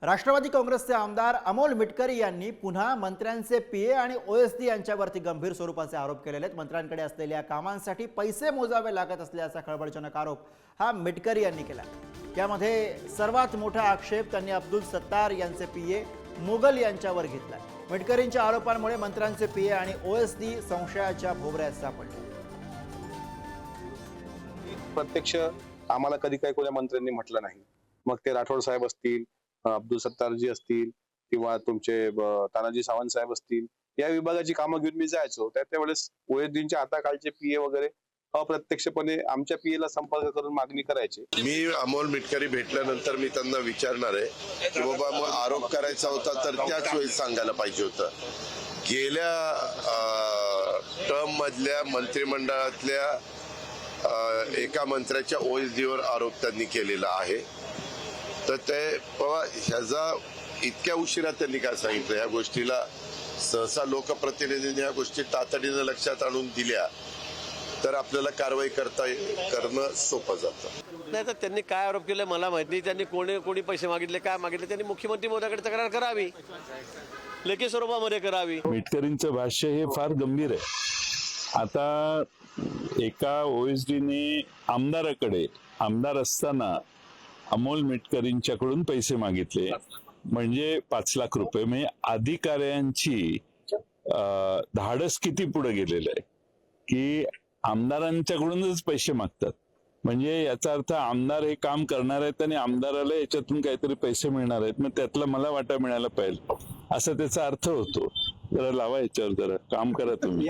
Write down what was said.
राष्ट्रवादी काँग्रेसचे आमदार अमोल मिटकरी यांनी पुन्हा मंत्र्यांचे पीए आणि ओएसडी यांच्यावरती गंभीर स्वरूपाचे आरोप केलेले आहेत। मंत्र्यांकडे असलेल्या कामांसाठी पैसे मोजावे लागत असल्याचा खळबळजनक आरोप हा मिटकरी यांनी केला। त्यामध्ये सर्वात मोठा आक्षेप त्यांनी अब्दुल सत्तार यांचे पीए मोगल यांच्यावर घेतला। मिटकरींच्या आरोपांमुळे मंत्र्यांचे पीए आणि ओएसडी संशयाच्या भोवऱ्यात सापडले। प्रत्यक्ष आम्हाला कधी काही कोणत्या मंत्र्यांनी म्हटलं नाही, मग ते राठोड साहेब असतील, अब्दुल सत्तारजी असतील किंवा तुमचे तानाजी सावंत साहेब असतील, या विभागाची कामं घेऊन मी जायचो। त्यावेळेस ओएसडींच्या हाताखालचे पीए वगैरे अप्रत्यक्षपणे आमच्या पीएला संपर्क करून मागणी करायचे। मी अमोल मिटकरी भेटल्यानंतर मी त्यांना विचारणार आहे की बाबा मग आरोप करायचा होता तर त्याच वेळी सांगायला पाहिजे होतं। गेल्या टर्म मधल्या मंत्रिमंडळातल्या एका मंत्र्याच्या ओएसडीवर आरोप त्यांनी केलेला आहे। तर ते बाबा ह्याचा इतक्या उशिरा त्यांनी काय सांगितलं, या गोष्टीला सहसा लोकप्रतिनिधींनी या गोष्टी तातडीने लक्षात आणून दिल्या तर आपल्याला कारवाई करणं सोपं जातं। नाही तर त्यांनी काय आरोप केले मला माहिती नाही। त्यांनी कोणी पैसे मागितले, काय मागितले, त्यांनी मुख्यमंत्री महोदयाकडे तक्रार करावी, लेखी स्वरूपामध्ये करावी। मिटकरींचं भाष्य हे फार गंभीर आहे। आता एका ओएसडीने आमदाराकडे आमदार असताना अमोल मिटकरींच्याकडून पैसे मागितले, म्हणजे 5 लाख रुपये। म्हणजे अधिकाऱ्यांची धाडस किती पुढे गेलेलं आहे की आमदारांच्याकडूनच पैसे मागतात। म्हणजे याचा अर्थ आमदार हे काम करणार आहेत आणि आमदाराला याच्यातून काहीतरी पैसे मिळणार आहेत, मग त्यातला मला वाटा मिळायला पाहिजे असा त्याचा अर्थ होतो। जरा लावा याच्यावर, जरा काम करा तुम्ही।